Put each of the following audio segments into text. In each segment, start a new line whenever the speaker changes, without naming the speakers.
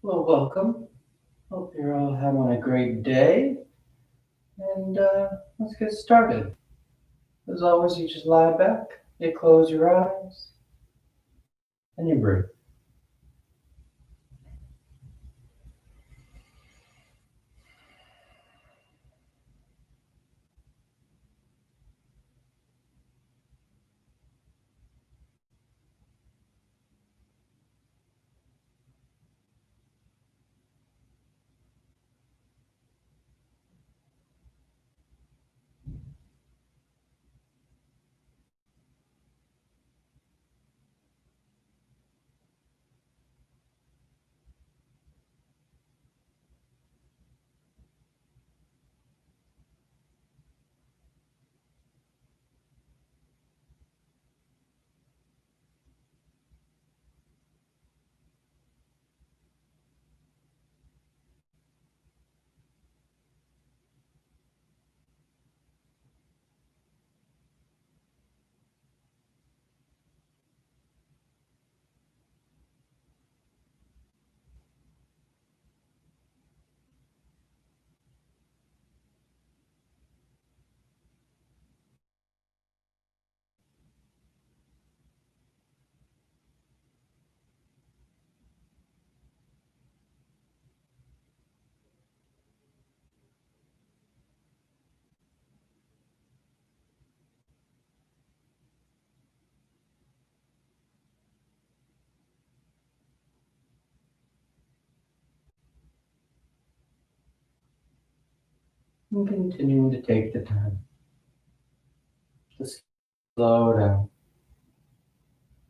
Well, welcome. Hope you're all having a great day. And let's get started. As always, you just lie back, you close your eyes, and you breathe. And continuing to take the time to slow down,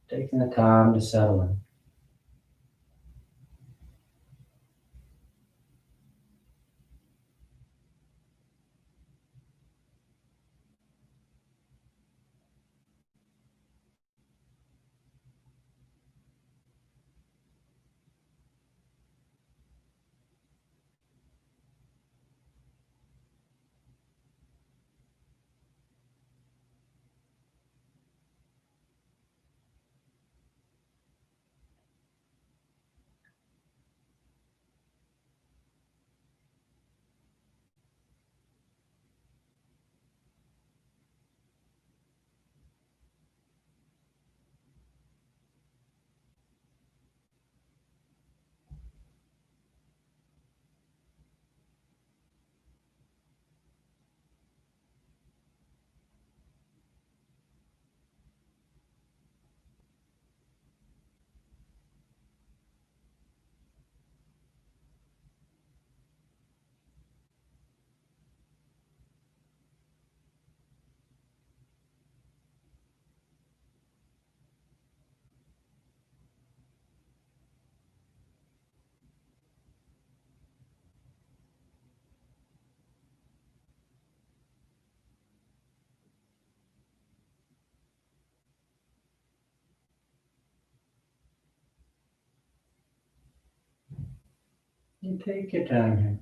taking the time to settle in. And take your time here.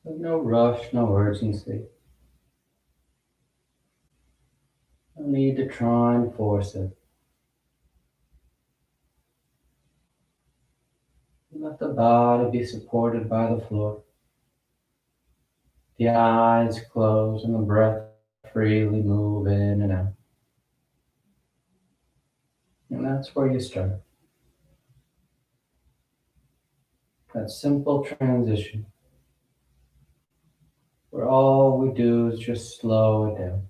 There's no rush, no urgency. No need to try and force it. Let the body be supported by the floor. The eyes close and the breath freely move in and out. And that's where you start. That simple transition where all we do is just slow it down.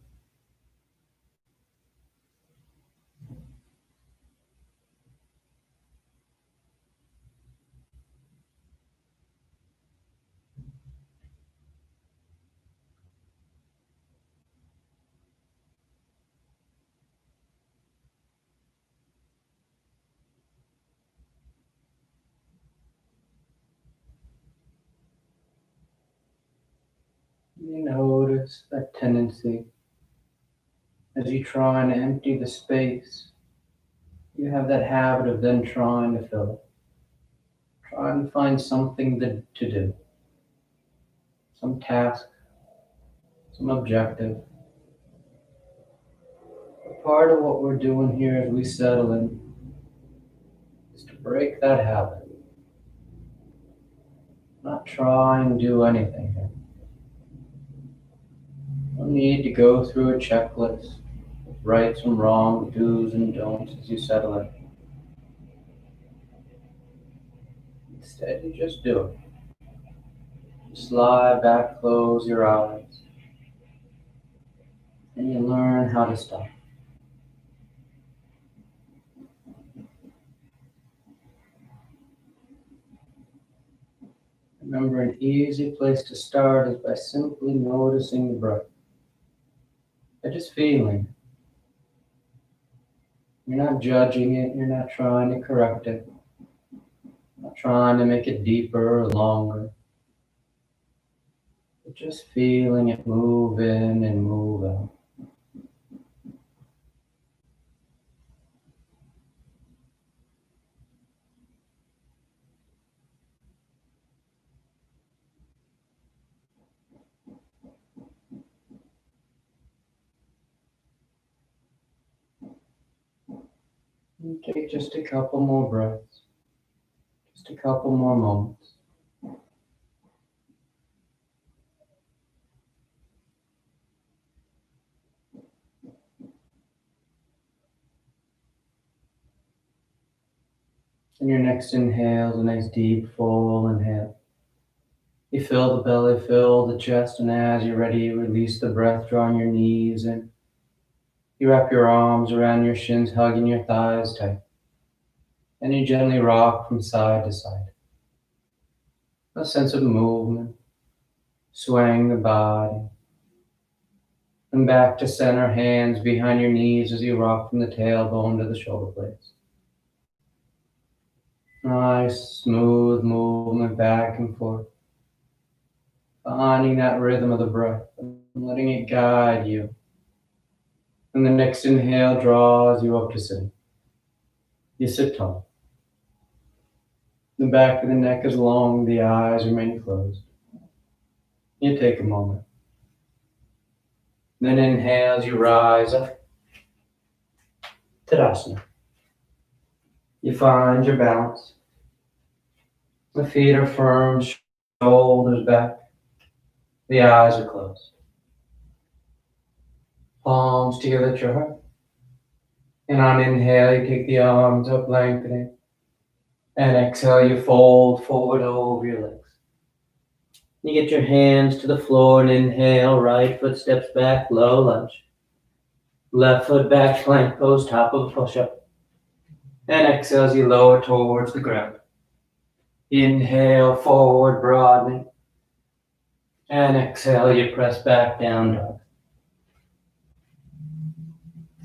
You notice that tendency as you try and empty the space. You have that habit of then trying to fill it, trying to find something to do, some task, some objective. But part of what we're doing here as we settle in break that habit. Not try and do anything here. No need to go through a checklist of rights and wrongs, do's and don'ts as you settle in. Instead, you just do it. Just lie back, close your eyes, and you learn how to stop. Remember, an easy place to start is by simply noticing the breath. By just feeling. You're not judging it, you're not trying to correct it, not trying to make it deeper or longer. But just feeling it move in and move out. And take just a couple more breaths, just a couple more moments. And your next inhale is a nice deep full inhale. You fill the belly, fill the chest, and as you're ready, you release the breath, drawing your knees in. You wrap your arms around your shins, hugging your thighs tight. And you gently rock from side to side. A sense of movement, swaying the body. And back to center, hands behind your knees as you rock from the tailbone to the shoulder blades. Nice, smooth movement back and forth. Finding that rhythm of the breath and letting it guide you. And the next inhale draws you up to sitting. You sit tall. The back of the neck is long, the eyes remain closed. You take a moment. Then inhale as you rise up. Tadasana. You find your balance. The feet are firm, shoulders back. The eyes are closed. Palms together at your heart. And on inhale, you take the arms up, lengthening. And exhale, you fold forward over your legs. You get your hands to the floor and inhale, right foot steps back, low lunge. Left foot back, plank pose, top of a push-up. And exhale as you lower towards the ground. Inhale, forward, broadening. And exhale, you press back, down dog.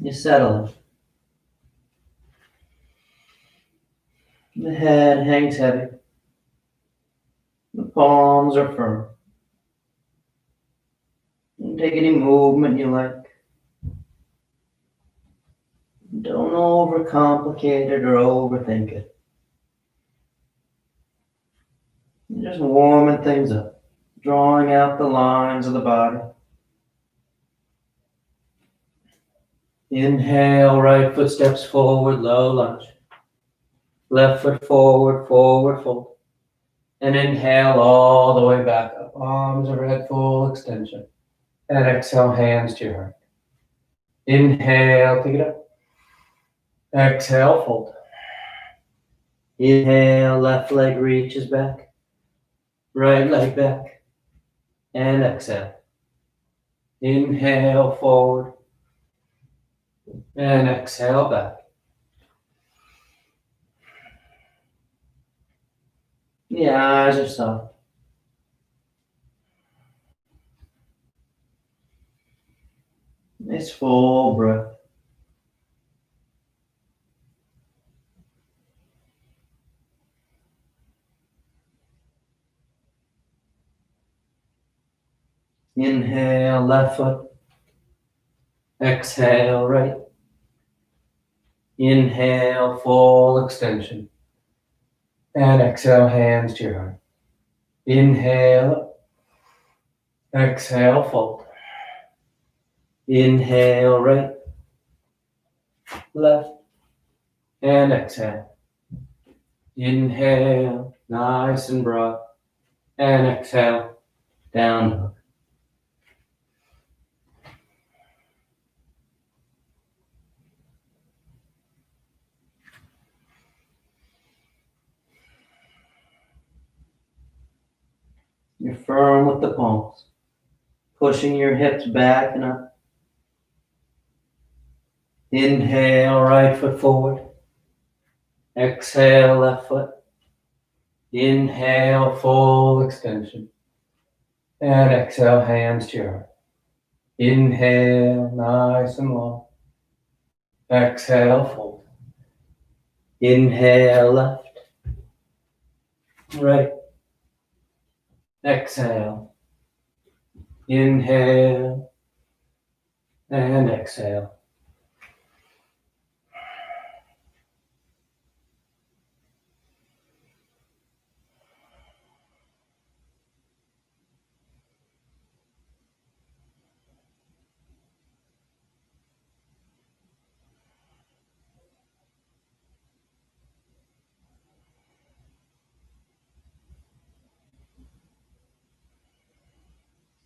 You settle in. The head hangs heavy. The palms are firm. You take any movement you like. Don't overcomplicate it or overthink it. You're just warming things up, drawing out the lines of the body. Inhale, right foot steps forward, low lunge. Left foot forward, forward fold. And inhale all the way back up. Arms overhead, full extension. And exhale, hands to your heart. Inhale, pick it up. Exhale, fold. Inhale, left leg reaches back. Right leg back. And exhale. Inhale, forward. And exhale, back. The eyes are soft. Nice full breath. Inhale, left foot. Exhale, right. Inhale, full extension. And exhale, hands to your heart. Inhale. Exhale, fold. Inhale, right. Left. And exhale. Inhale, nice and broad. And exhale, down dog. You're firm with the palms, pushing your hips back and up. Inhale, right foot forward. Exhale, left foot. Inhale, full extension. And exhale, hands to your heart. Inhale, nice and long. Exhale, fold. Inhale, left. Right. Exhale. Inhale. And exhale.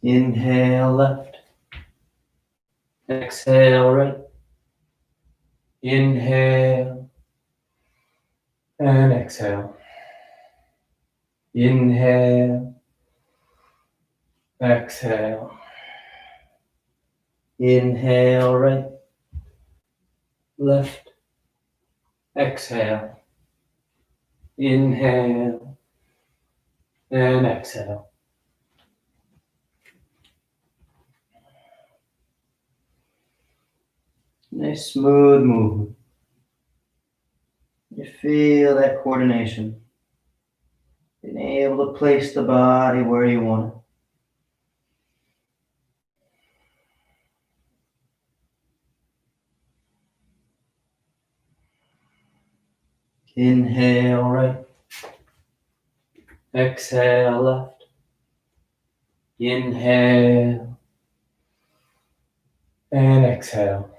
Inhale, left. Exhale, right. Inhale. And exhale. Inhale. Exhale. Inhale, right. Left. Exhale. Inhale. And exhale. Nice smooth movement. You feel that coordination. Being able to place the body where you want it. Inhale, right. Exhale, left. Inhale. And exhale.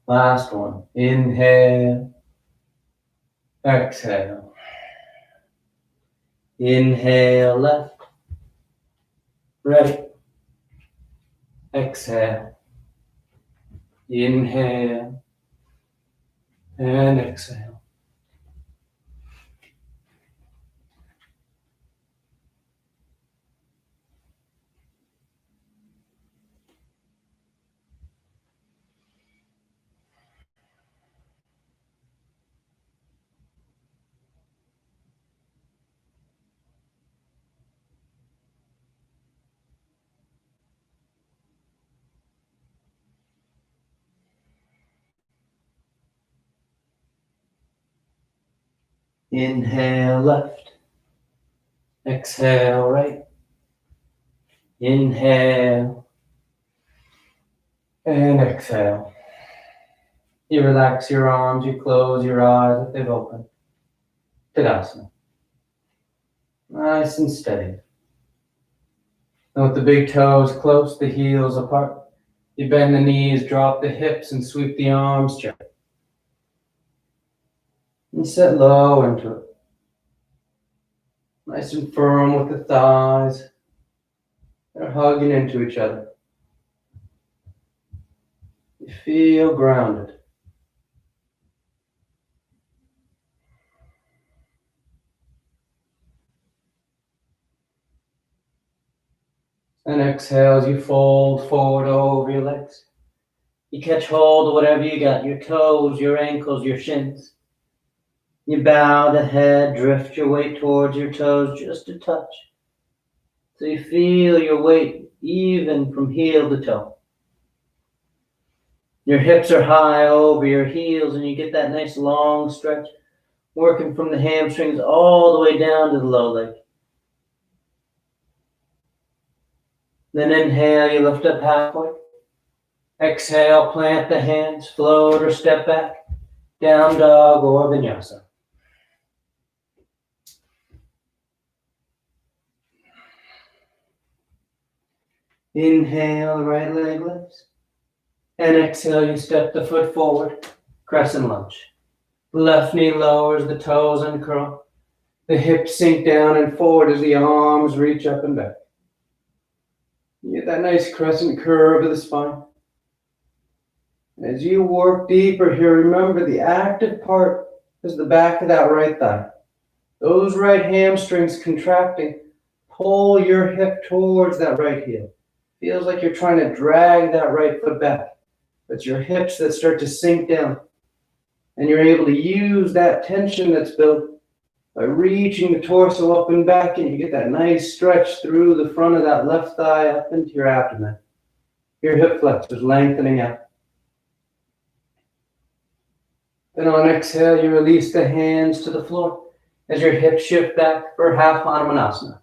Last one. Inhale. Exhale. Inhale, left. Right. Exhale. Inhale. And exhale. Inhale, left. Exhale, right. Inhale. And exhale. You relax your arms, you close your eyes if they've opened. Tadasana. Nice and steady. And with the big toes close, the heels apart. You bend the knees, drop the hips, and sweep the arms gently. And sit low into it. Nice and firm with the thighs. They're hugging into each other. You feel grounded. And exhale as you fold forward over your legs. You catch hold of whatever you got, your toes, your ankles, your shins. You bow the head, drift your weight towards your toes just a touch. So you feel your weight even from heel to toe. Your hips are high over your heels and you get that nice long stretch, working from the hamstrings all the way down to the low leg. Then inhale, you lift up halfway. Exhale, plant the hands, float or step back, down dog or vinyasa. Inhale, right leg lifts. And exhale, you step the foot forward, crescent lunge. The left knee lowers, the toes uncurl. The hips sink down and forward as the arms reach up and back. You get that nice crescent curve of the spine. As you work deeper here, remember the active part is the back of that right thigh. Those right hamstrings contracting, pull your hip towards that right heel. Feels like you're trying to drag that right foot back. It's your hips that start to sink down. And you're able to use that tension that's built by reaching the torso up and back, and you get that nice stretch through the front of that left thigh up into your abdomen. Your hip flexors lengthening out. Then on exhale, you release the hands to the floor as your hips shift back for half Hanumanasana.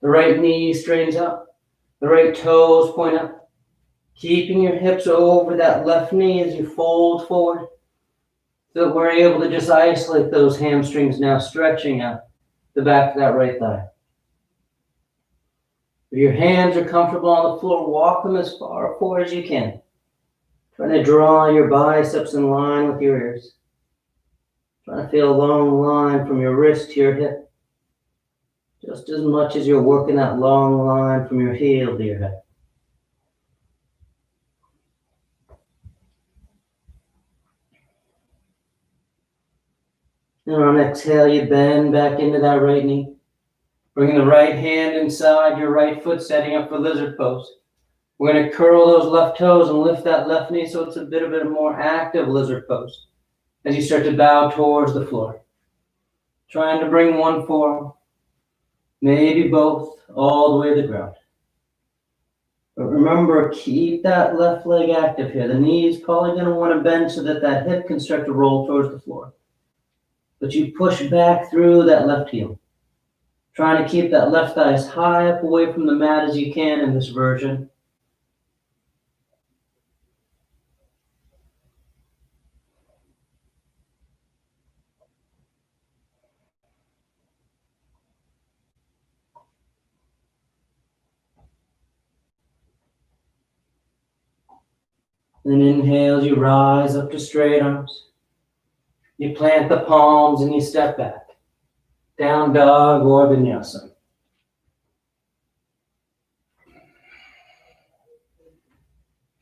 The right knee straightens up, the right toes point up, keeping your hips over that left knee as you fold forward, so that we're able to just isolate those hamstrings now, stretching out the back of that right thigh. If your hands are comfortable on the floor, walk them as far forward as you can. Trying to draw your biceps in line with your ears. Trying to feel a long line from your wrist to your hip, just as much as you're working that long line from your heel to your hip. And on exhale, you bend back into that right knee. Bringing the right hand inside your right foot, setting up for lizard pose. We're going to curl those left toes and lift that left knee so it's a bit more active lizard pose as you start to bow towards the floor. Trying to bring one forearm, maybe both, all the way to the ground. But remember, keep that left leg active here. The knee is probably going to want to bend so that that hip can start to roll towards the floor. But you push back through that left heel. Trying to keep that left thigh as high up away from the mat as you can in this version. Then inhale as you rise up to straight arms. You plant the palms and you step back. Down dog or vinyasa.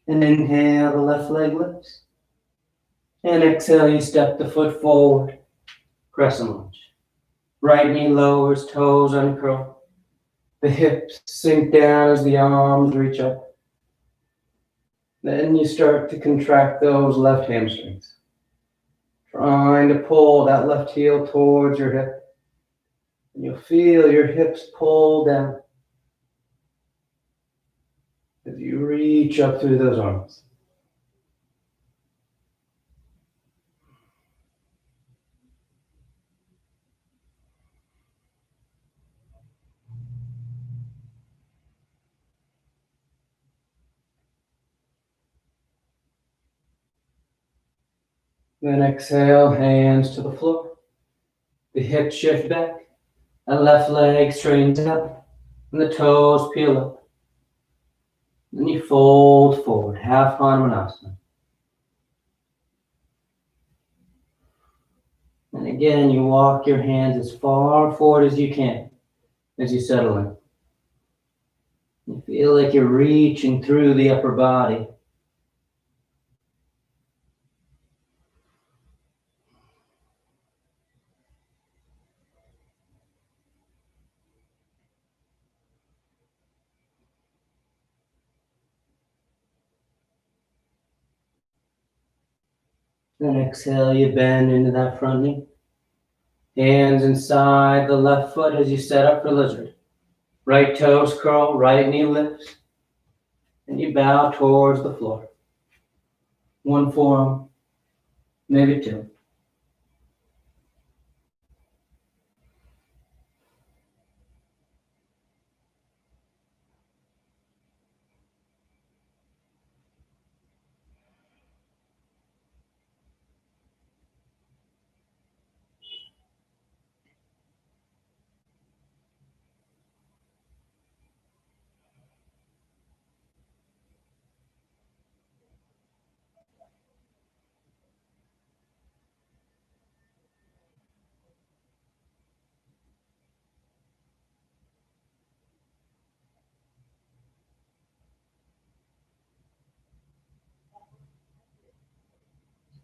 And inhale, the left leg lifts. And exhale, you step the foot forward. Crescent lunge. Right knee lowers, toes uncurl. The hips sink down as the arms reach up. Then you start to contract those left hamstrings. Trying to pull that left heel towards your hip. And you'll feel your hips pull down as you reach up through those arms. Then exhale, hands to the floor. The hips shift back. The left leg straightens up. And the toes peel up. Then you fold forward, half Hanumanasana. And again, you walk your hands as far forward as you can as you settle in. You feel like you're reaching through the upper body. Then exhale, you bend into that front knee. Hands inside the left foot as you set up for lizard. Right toes curl, right knee lifts. And you bow towards the floor. One forearm, maybe two.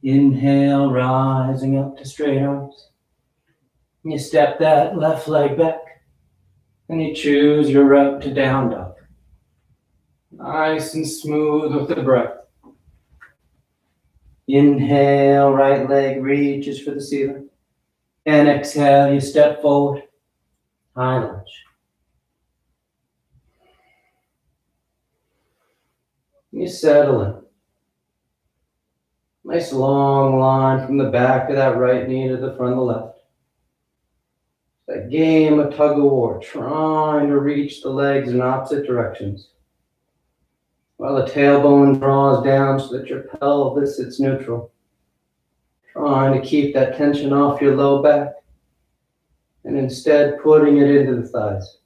Inhale, rising up to straight arms. You step that left leg back and you choose your route to down dog. Nice and smooth with the breath. Inhale, right leg reaches for the ceiling. And exhale, you step forward, high lunge. You settle in. Nice long line from the back of that right knee to the front of the left. That game of tug of war, trying to reach the legs in opposite directions. While the tailbone draws down so that your pelvis sits neutral. Trying to keep that tension off your low back. And instead putting it into the thighs.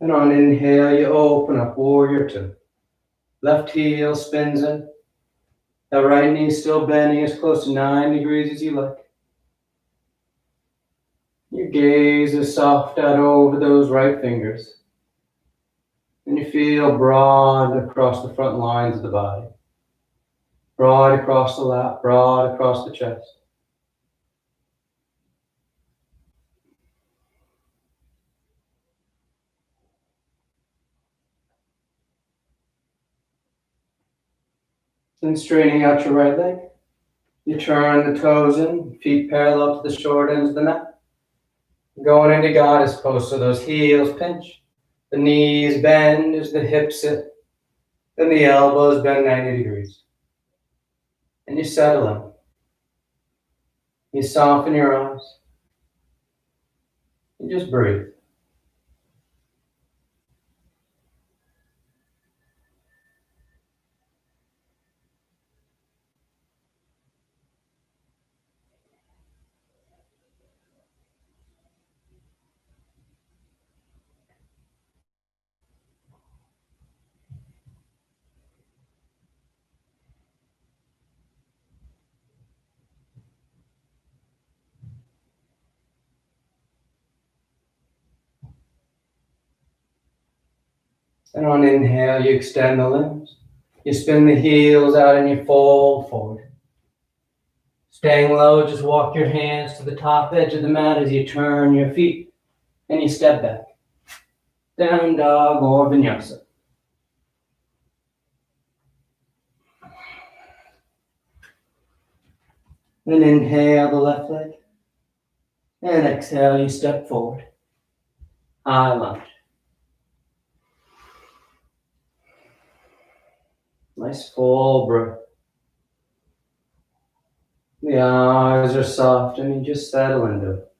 And on inhale, you open up, warrior two. Left heel spins in. That right knee still bending as close to 9 degrees as you like. Your gaze is soft out over those right fingers. And you feel broad across the front lines of the body. Broad across the lap, broad across the chest. Then straightening out your right leg. You turn the toes in, feet parallel to the short ends of the mat. Going into goddess pose, so those heels pinch. The knees bend as the hips sit. Then the elbows bend 90 degrees. And you settle in. You soften your eyes. You just breathe. And on inhale, you extend the limbs. You spin the heels out and you fold forward. Staying low, just walk your hands to the top edge of the mat as you turn your feet and you step back. Down dog or vinyasa. Then inhale the left leg. And exhale, you step forward. High lunge. Nice full breath. The eyes are soft and you just settle into it.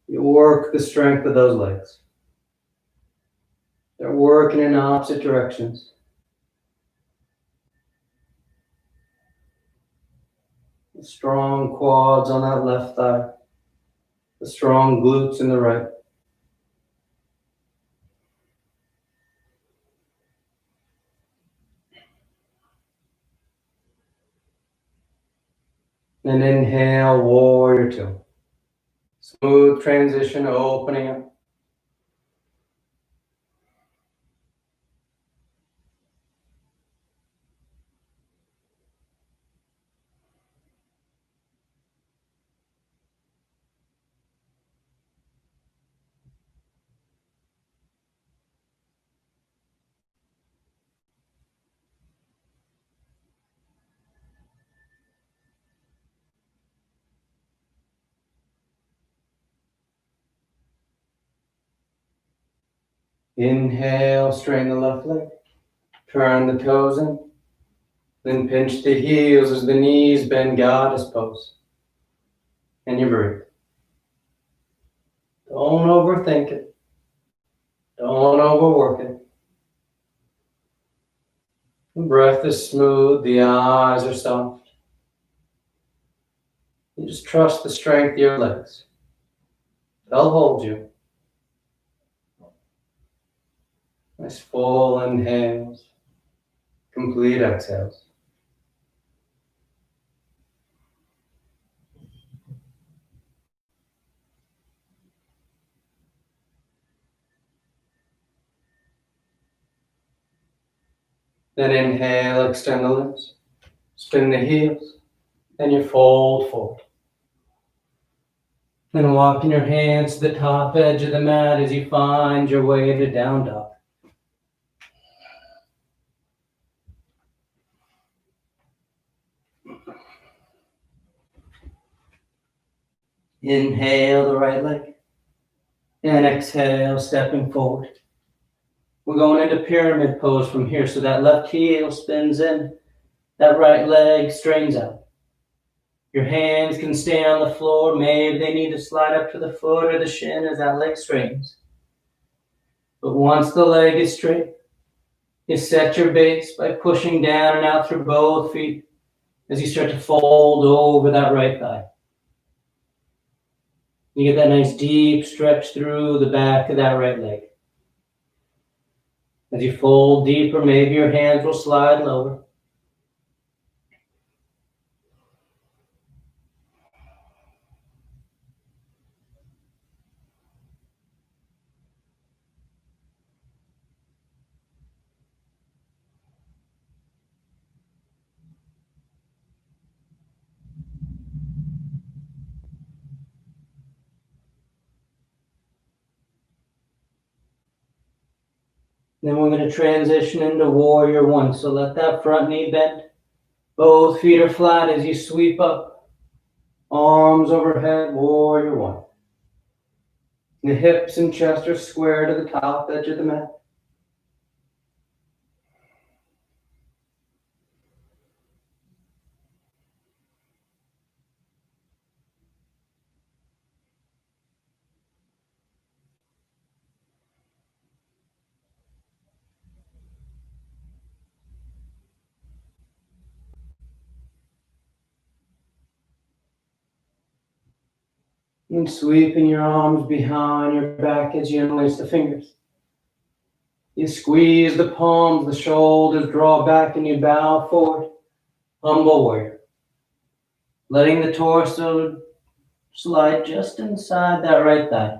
You work the strength of those legs. They're working in opposite directions. The strong quads on that left thigh. The strong glutes in the right. And inhale, warrior two. Smooth transition, opening up. Inhale, straighten the left leg. Turn the toes in. Then pinch the heels as the knees bend, goddess pose. And you breathe. Don't overthink it. Don't overwork it. The breath is smooth. The eyes are soft. You just trust the strength of your legs. They'll hold you. Nice full inhales. Complete exhales. Then inhale, extend the limbs. Spin the heels. Then you fold forward. Then walking your hands to the top edge of the mat as you find your way to down dog. Inhale the right leg. And exhale, stepping forward. We're going into pyramid pose from here. So that left heel spins in. That right leg straightens out. Your hands can stay on the floor. Maybe they need to slide up to the foot or the shin as that leg straightens. But once the leg is straight, you set your base by pushing down and out through both feet as you start to fold over that right thigh. You get that nice deep stretch through the back of that right leg. As you fold deeper, maybe your hands will slide lower. Then we're going to transition into warrior one. So let that front knee bend. Both feet are flat as you sweep up. Arms overhead, warrior one. The hips and chest are square to the top edge of the mat. And sweeping your arms behind your back as you unlace the fingers. You squeeze the palms, the shoulders draw back, and you bow forward. Humble warrior. Letting the torso slide just inside that right thigh.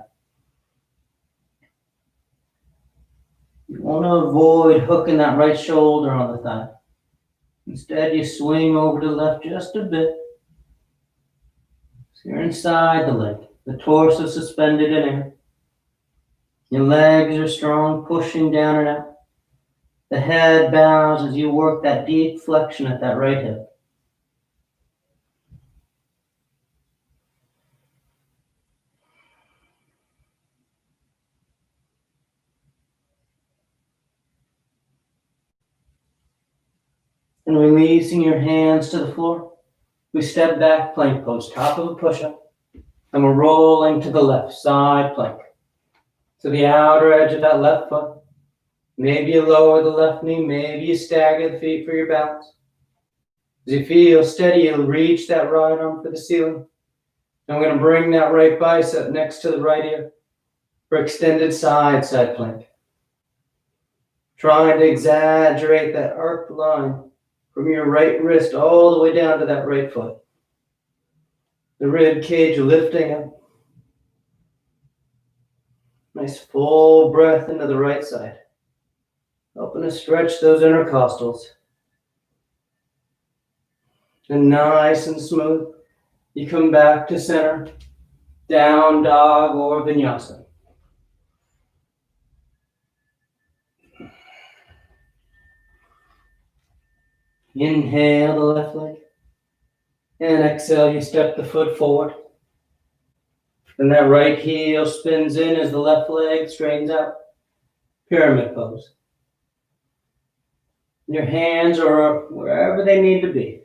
You want to avoid hooking that right shoulder on the thigh. Instead, you swing over to the left just a bit. So you're inside the leg, the torso suspended in air. Your legs are strong, pushing down and out. The head bows as you work that deep flexion at that right hip. And releasing your hands to the floor, we step back, plank pose, top of a push-up, and we're rolling to the left, side plank. To the outer edge of that left foot. Maybe you lower the left knee, maybe you stagger the feet for your balance. As you feel steady, you'll reach that right arm for the ceiling. And we're going to bring that right bicep next to the right ear for extended side plank. Trying to exaggerate that arc line from your right wrist all the way down to that right foot. The rib cage lifting up. Nice full breath into the right side. Helping to stretch those intercostals. And nice and smooth, you come back to center, down dog or vinyasa. Inhale the left leg. And exhale, you step the foot forward. Then that right heel spins in as the left leg straightens out. Pyramid pose. Your hands are up wherever they need to be.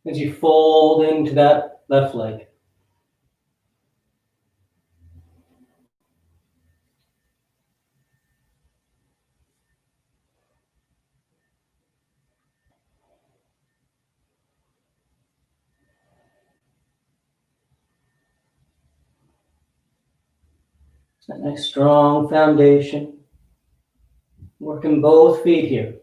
As you fold into that left leg. That nice strong foundation. Working both feet here.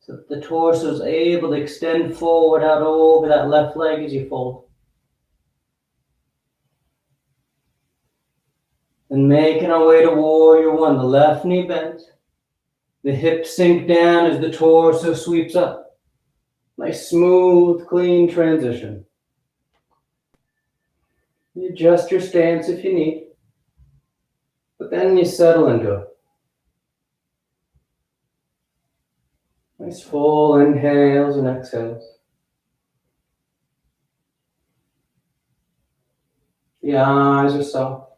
So the torso is able to extend forward out over that left leg as you fold. And making our way to warrior one. The left knee bends. The hips sink down as the torso sweeps up. Nice, smooth, clean transition. You adjust your stance if you need, but then you settle into it. Nice full inhales and exhales. The eyes are soft.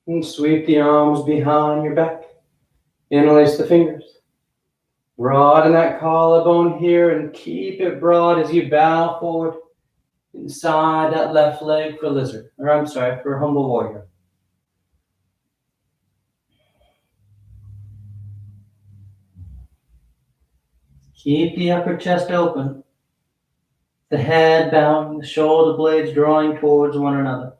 And sweep the arms behind your back. Interlace the fingers. Broaden that collarbone here and keep it broad as you bow forward inside that left leg for lizard. For humble warrior. Keep the upper chest open. The head bowing, the shoulder blades drawing towards one another.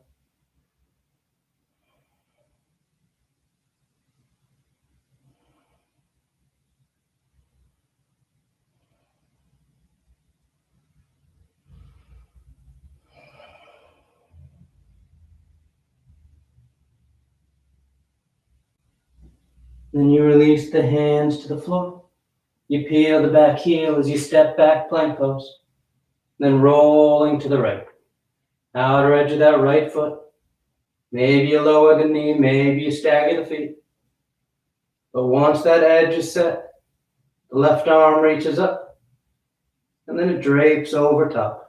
Then you release the hands to the floor. You peel the back heel as you step back, plank pose. Then rolling to the right. Outer edge of that right foot. Maybe you lower the knee, maybe you stagger the feet. But once that edge is set, the left arm reaches up, and then it drapes over top.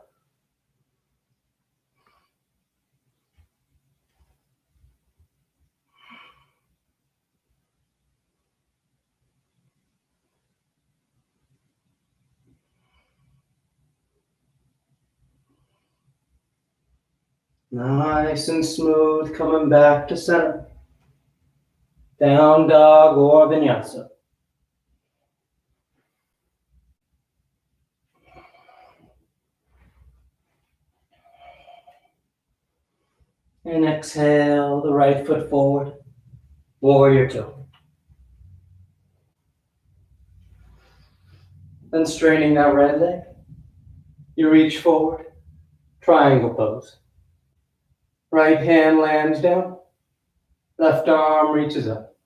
Nice and smooth, coming back to center. Down dog or vinyasa. And exhale the right foot forward, warrior two. Then straightening that right leg, you reach forward, triangle pose. Right hand lands down, left arm reaches up.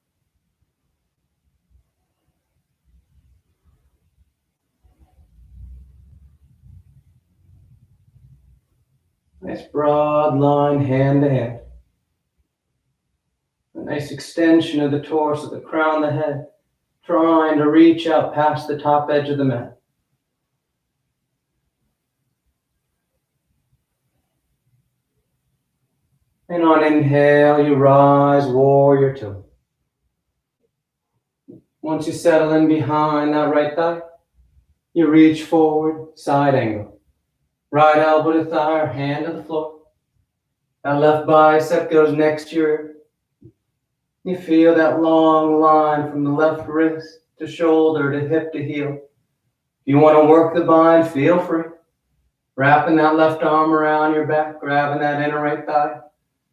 Nice broad line hand to hand. A nice extension of the torso, the crown of the head, trying to reach out past the top edge of the mat. And on inhale, you rise, warrior two. Once you settle in behind that right thigh, you reach forward, side angle. Right elbow to thigh or hand to the floor. That left bicep goes next to your rib. You feel that long line from the left wrist to shoulder to hip to heel. If you want to work the bind, feel free. Wrapping that left arm around your back, grabbing that inner right thigh,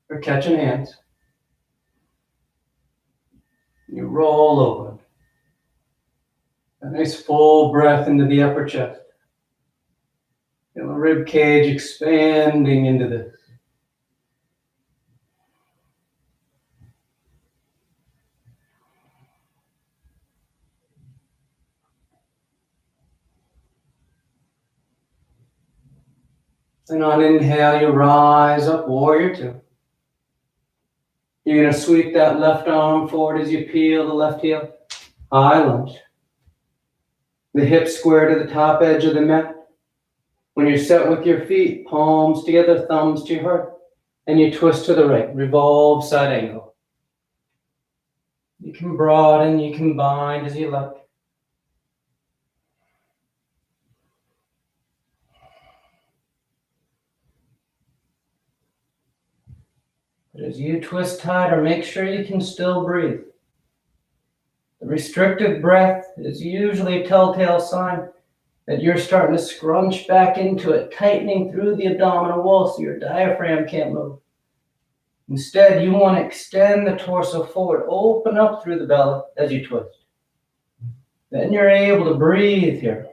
or catching hands. You roll over. A nice full breath into the upper chest. Feel the rib cage expanding into this. And on inhale, you rise up, warrior two. You're going to sweep that left arm forward as you peel the left heel. High lunge. The hips square to the top edge of the mat. When you're set with your feet, palms together, thumbs to your heart, and you twist to the right, revolve side angle. You can broaden, you can bind as you like. But as you twist tighter, make sure you can still breathe. The restricted breath is usually a telltale sign that you're starting to scrunch back into it, tightening through the abdominal wall so your diaphragm can't move. Instead, you want to extend the torso forward, open up through the belly as you twist. Then you're able to breathe here.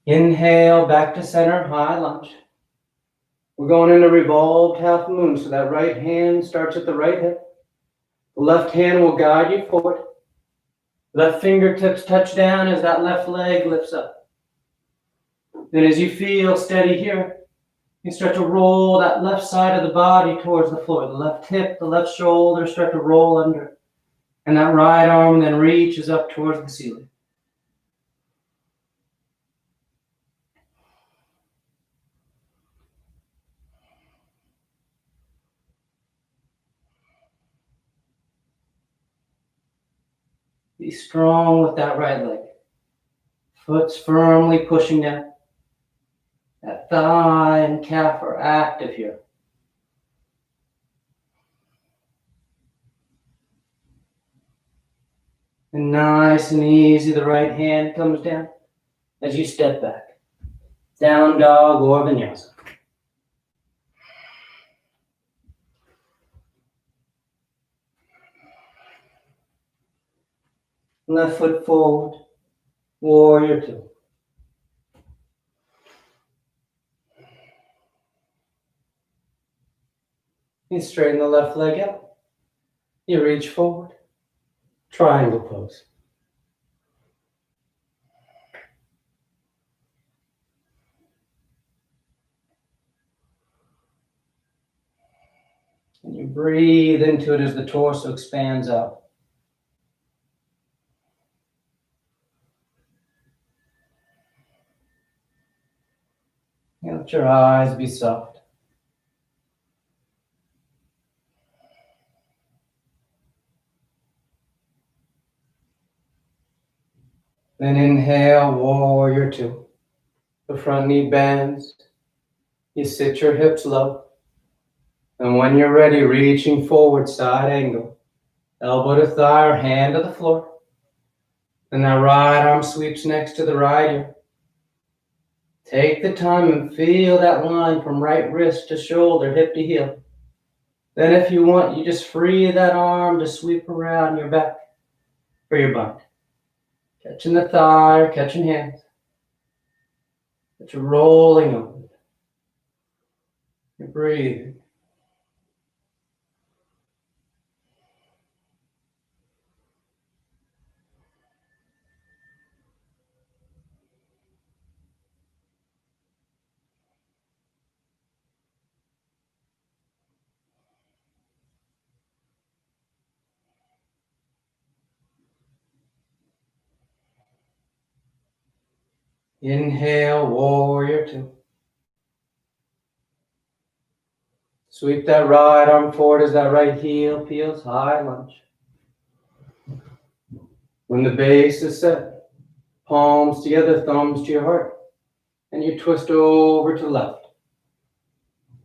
Inhale, back to center, high lunge. We're going into revolved half moon, so that right hand starts at the right hip. The left hand will guide you forward. Left fingertips touch down as that left leg lifts up. Then as you feel steady here, you start to roll that left side of the body towards the floor. The left hip, the left shoulder start to roll under. And that right arm then reaches up towards the ceiling. Be strong with that right leg. Foot's firmly pushing down. That thigh and calf are active here. And nice and easy, the right hand comes down as you step back. Down dog or vinyasa. Left foot forward, warrior two. You straighten the left leg out. You reach forward, triangle pose. And you breathe into it as the torso expands out. Let your eyes be soft. Then inhale, warrior two. The front knee bends. You sit your hips low. And when you're ready, reaching forward, side angle. Elbow to thigh or hand to the floor. Then that right arm sweeps next to the right ear. Take the time and feel that line from right wrist to shoulder, hip to heel. Then if you want, you just free that arm to sweep around your back for your bind. Catching the thigh or catching hands. But you're rolling over. You're breathing. Inhale, warrior two. Sweep that right arm forward as that right heel peels, high lunge. When the base is set, palms together, thumbs to your heart, and you twist over to left.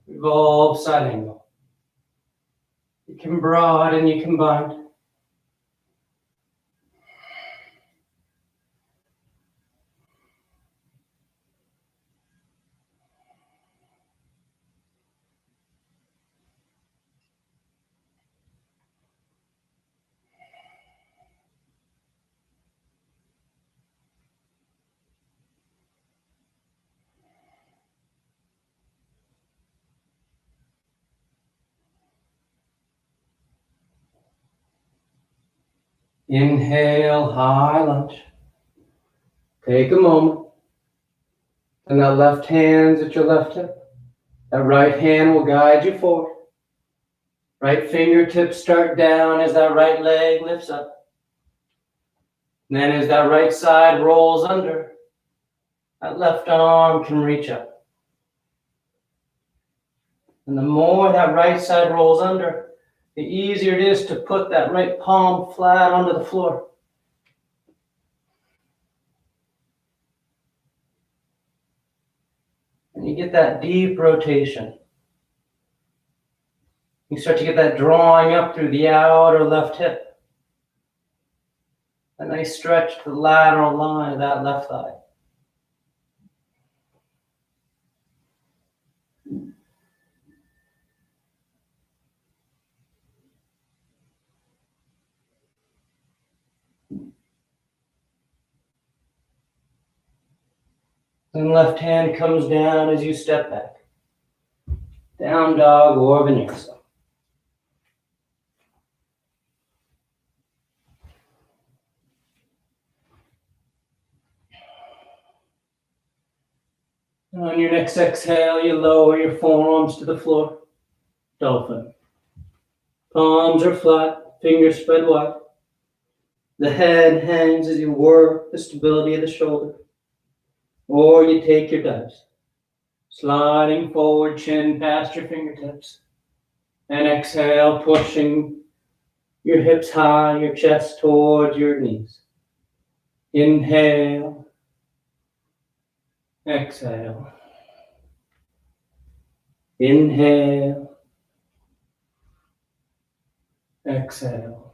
Revolve side angle. You can broaden, you can bind. Inhale, high lunge. Take a moment. And that left hand's at your left hip. That right hand will guide you forward. Right fingertips start down as that right leg lifts up. And then as that right side rolls under, that left arm can reach up. And the more that right side rolls under, the easier it is to put that right palm flat onto the floor. And you get that deep rotation. You start to get that drawing up through the outer left hip. A nice stretch to the lateral line of that left thigh. Then left hand comes down as you step back. Down dog or vinyasa. And on your next exhale, you lower your forearms to the floor. Dolphin. Palms are flat, fingers spread wide. The head hangs as you work the stability of the shoulder. Or you take your dives. Sliding forward, chin past your fingertips. And exhale, pushing your hips high, your chest towards your knees. Inhale. Exhale. Inhale. Exhale.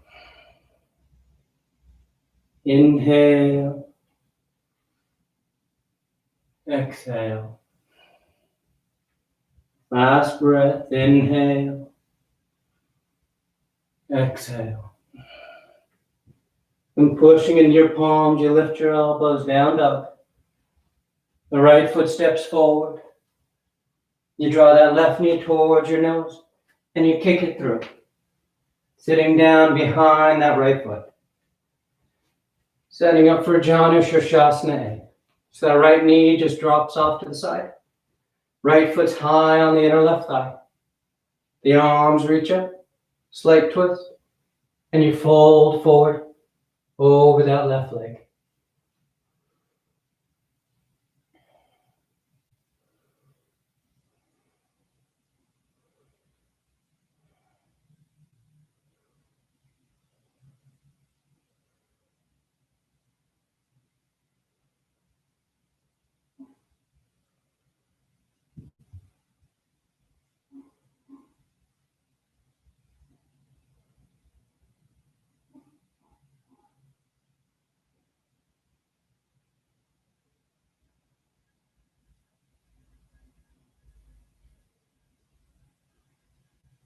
Inhale. Exhale. Last breath. Inhale. Exhale. And pushing into your palms, you lift your elbows down, up. The right foot steps forward. You draw that left knee towards your nose, and you kick it through. Sitting down behind that right foot. Setting up for Janu Shirshasana A. So that right knee just drops off to the side. Right foot's high on the inner left thigh. The arms reach up, slight twist, and you fold forward over that left leg.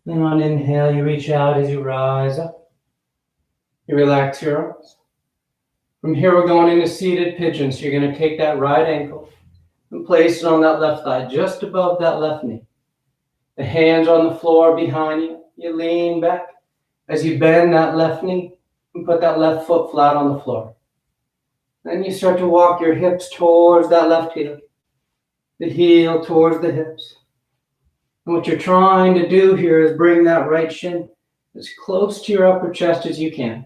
Then on inhale, you reach out as you rise up. You relax your arms. From here, we're going into seated pigeon. So you're going to take that right ankle and place it on that left thigh, just above that left knee. The hands on the floor behind you. You lean back as you bend that left knee and put that left foot flat on the floor. Then you start to walk your hips towards that left heel, the heel towards the hips. And what you're trying to do here is bring that right shin as close to your upper chest as you can.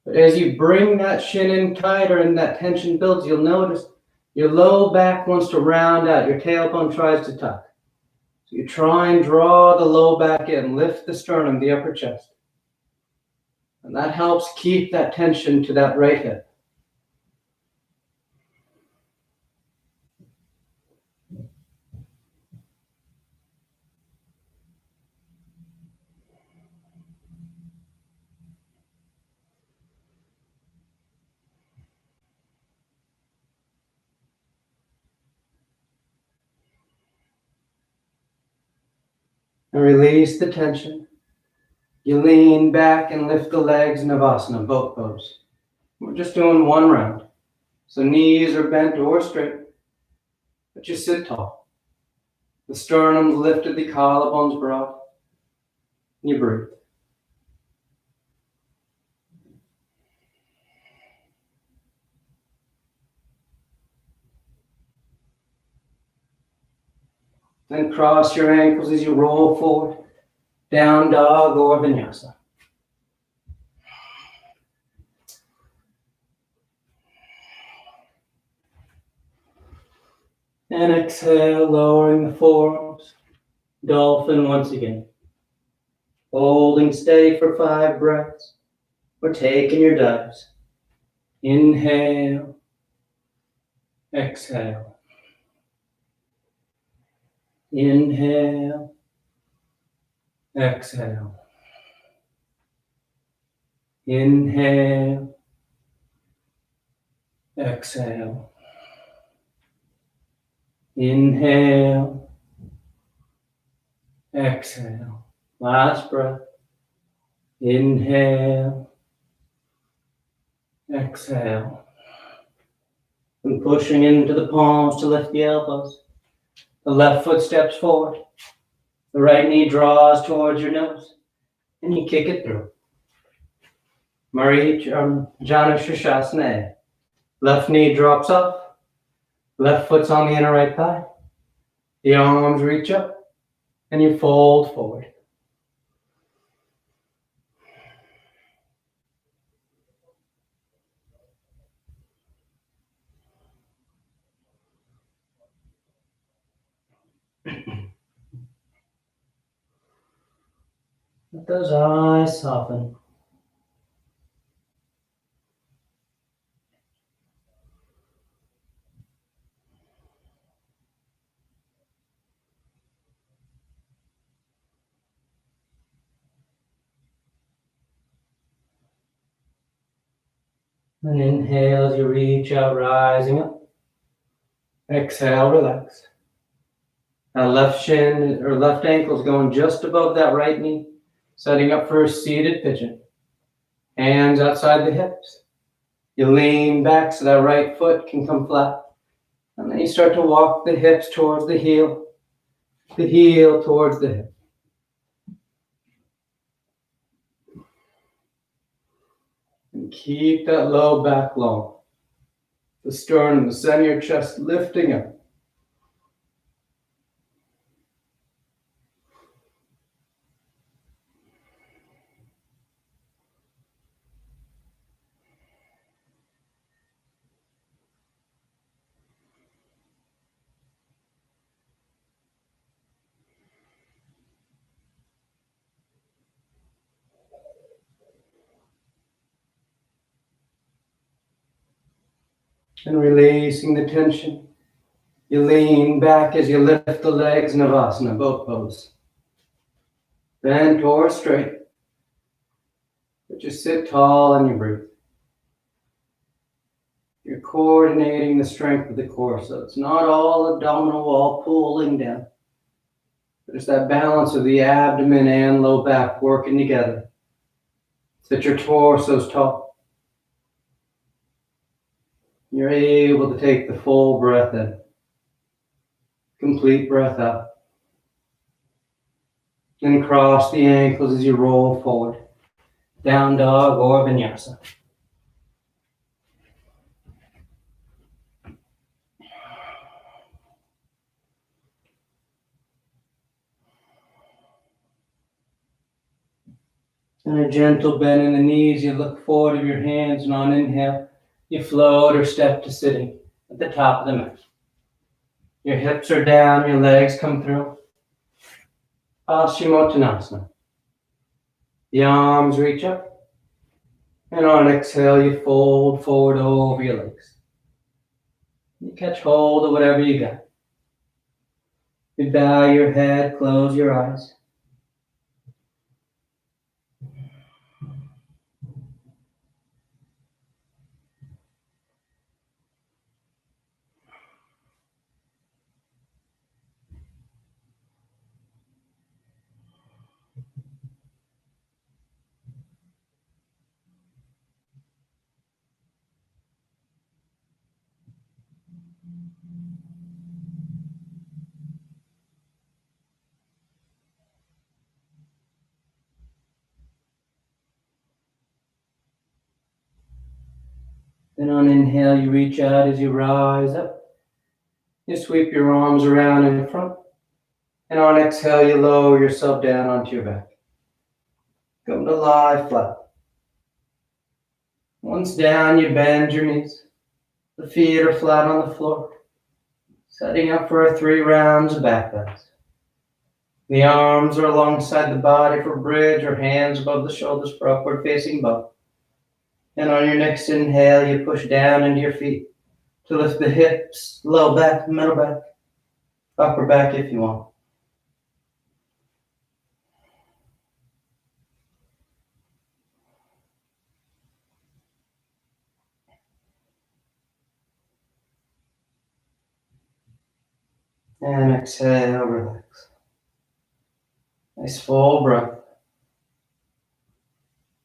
But as you bring that shin in tighter and that tension builds, you'll notice your low back wants to round out. Your tailbone tries to tuck. So you try and draw the low back in, lift the sternum, the upper chest. And that helps keep that tension to that right hip. And release the tension. You lean back and lift the legs, Navasana, both pose. We're just doing one round. So knees are bent or straight, but you sit tall. The sternum's lifted, the collarbone's broad. You breathe. Then cross your ankles as you roll forward. Down dog or vinyasa. And exhale, lowering the forearms. Dolphin once again. Holding steady for 5 breaths. Or taking your dives. Inhale. Exhale. Inhale. Exhale. Inhale. Exhale. Inhale. Exhale. Last breath. Inhale. Exhale. And pushing into the palms to lift the elbows. The left foot steps forward. The right knee draws towards your nose. And you kick it through. Janu Shirshasana. Left knee drops off. Left foot's on the inner right thigh. The arms reach up. And you fold forward. Let those eyes soften. And inhale as you reach out, rising up. Exhale, relax. Now left shin or left ankle is going just above that right knee, setting up for a seated pigeon. Hands outside the hips. You lean back so that right foot can come flat. And then you start to walk the hips towards the heel towards the hip. And keep that low back long. The sternum, the center of your chest lifting up. And releasing the tension. You lean back as you lift the legs, Navasana, both poses. Bend or straight. But just sit tall and you breathe. You're coordinating the strength of the core, so it's not all abdominal wall pulling down. There's that balance of the abdomen and low back working together. So that your torso's tall. You're able to take the full breath in. Complete breath out. And cross the ankles as you roll forward. Down dog or vinyasa. And a gentle bend in the knees, you look forward of your hands, and on inhale, you float or step to sitting at the top of the mat. Your hips are down, your legs come through. Paschimottanasana. The arms reach up. And on exhale, you fold forward over your legs. You catch hold of whatever you got. You bow your head, close your eyes. Then on inhale, you reach out as you rise up. You sweep your arms around in front. And on exhale, you lower yourself down onto your back. Come to lie flat. Once down, you bend your knees. The feet are flat on the floor. Setting up for 3 rounds of back bends. The arms are alongside the body for bridge or hands above the shoulders for upward facing bow. And on your next inhale, you push down into your feet to lift the hips, low back, middle back, upper back if you want. And exhale, relax. Nice full breath.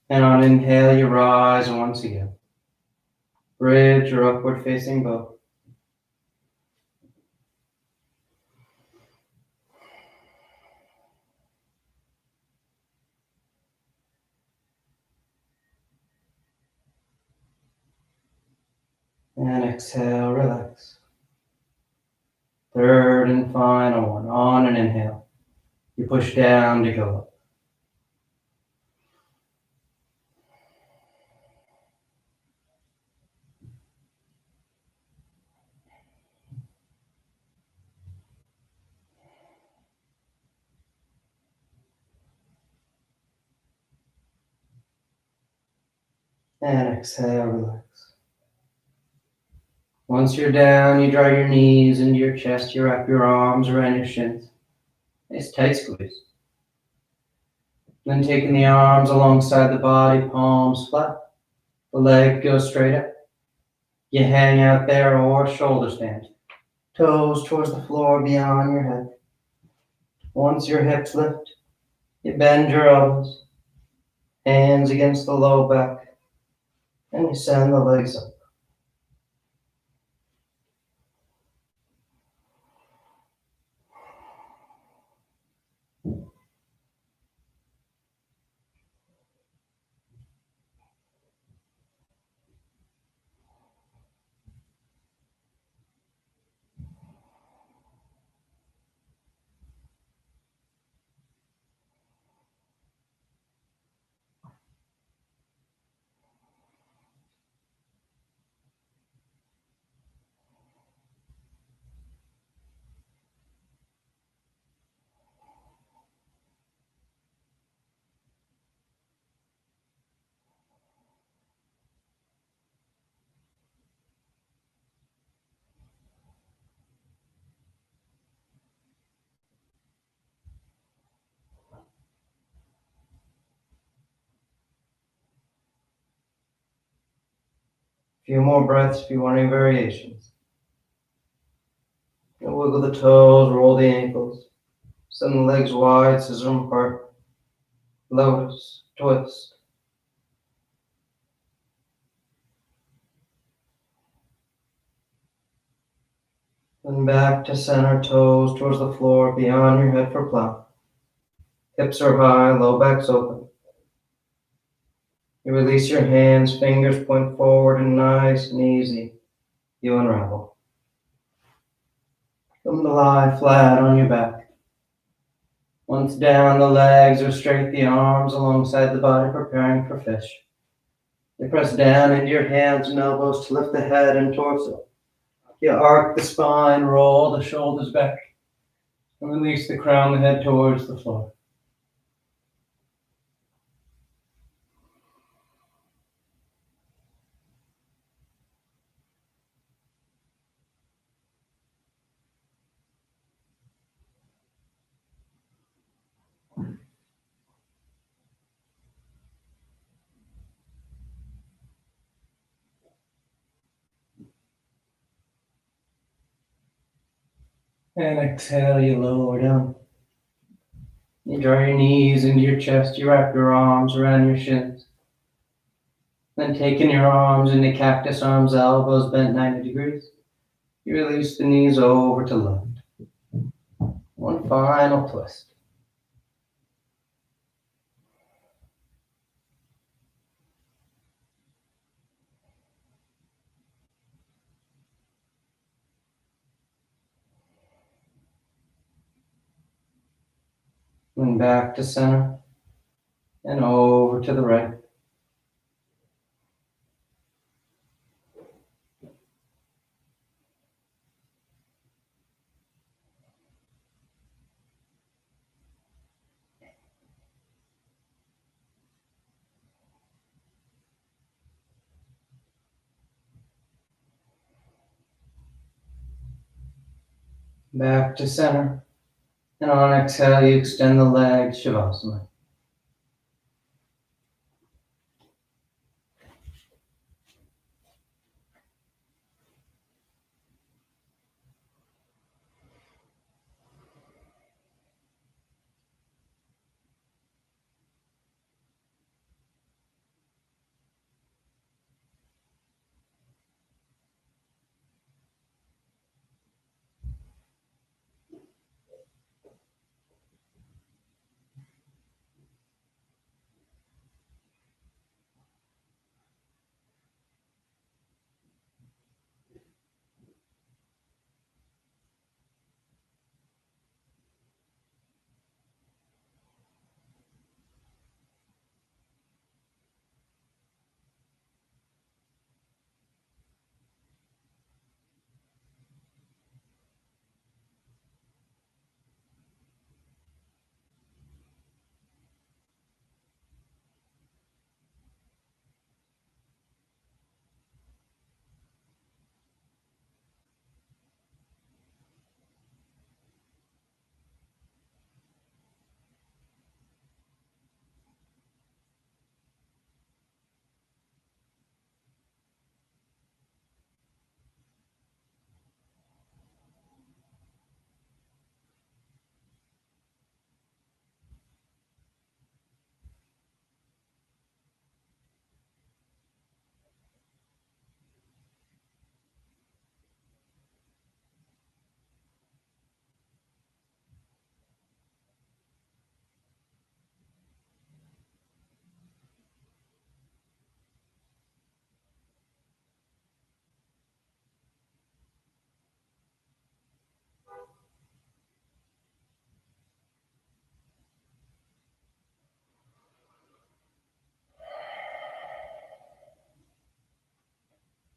And on inhale, you rise once again. Bridge or upward facing bow. And exhale, relax. Third and final one. On an inhale, you push down to go up. And exhale, relax. Once you're down, you draw your knees into your chest, you wrap your arms around your shins. Nice tight squeeze. Then taking the arms alongside the body, palms flat. The leg goes straight up. You hang out there or shoulder stand. Toes towards the floor beyond your head. Once your hips lift, you bend your elbows. Hands against the low back. And you send the legs up. A few more breaths if you want any variations. And wiggle the toes, roll the ankles. Send the legs wide, scissor them apart. Lotus, twist. Then back to center, toes towards the floor, beyond your head for plow. Hips are high, low back's open. You release your hands, fingers point forward, and nice and easy, you unravel. Come to lie flat on your back. Once down, the legs are straight, the arms alongside the body, preparing for fish. You press down into your hands and elbows to lift the head and torso. You arc the spine, roll the shoulders back, and release the crown of the head towards the floor. And exhale, you lower down. You draw your knees into your chest, you wrap your arms around your shins. Then taking your arms into cactus arms, elbows bent 90 degrees. You release the knees over to left. One final twist. Then back to center and over to the right. Back to center. And on exhale, you extend the legs, Shavasana.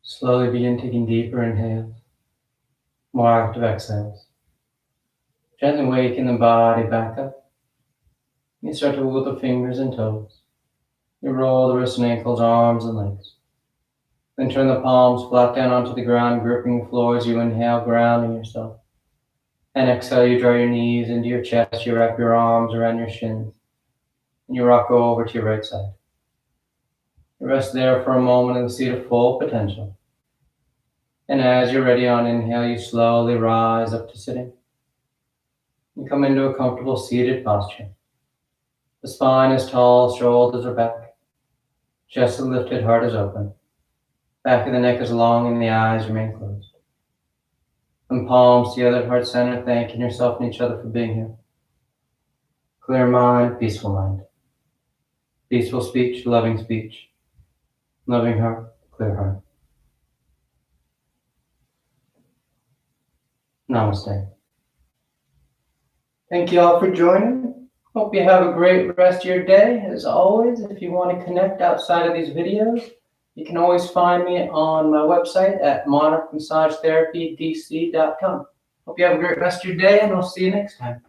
Slowly begin taking deeper inhales, more active exhales. Gently waking the body back up. You start to wiggle the fingers and toes. You roll the wrists and ankles, arms and legs. Then turn the palms flat down onto the ground, gripping the floor as you inhale, grounding yourself. And exhale, you draw your knees into your chest, you wrap your arms around your shins, and you rock over to your right side. You rest there for a moment in the seat of full potential. And as you're ready on inhale, you slowly rise up to sitting. You come into a comfortable seated posture. The spine is tall, shoulders are back. Chest is lifted, heart is open. Back of the neck is long and the eyes remain closed. And palms together at heart center, thanking yourself and each other for being here. Clear mind, peaceful mind. Peaceful speech, loving speech. Loving heart, clear heart. Namaste. Thank you all for joining. Hope you have a great rest of your day. As always, if you want to connect outside of these videos, you can always find me on my website at monarchmassagetherapydc.com. Hope you have a great rest of your day, and I'll see you next time.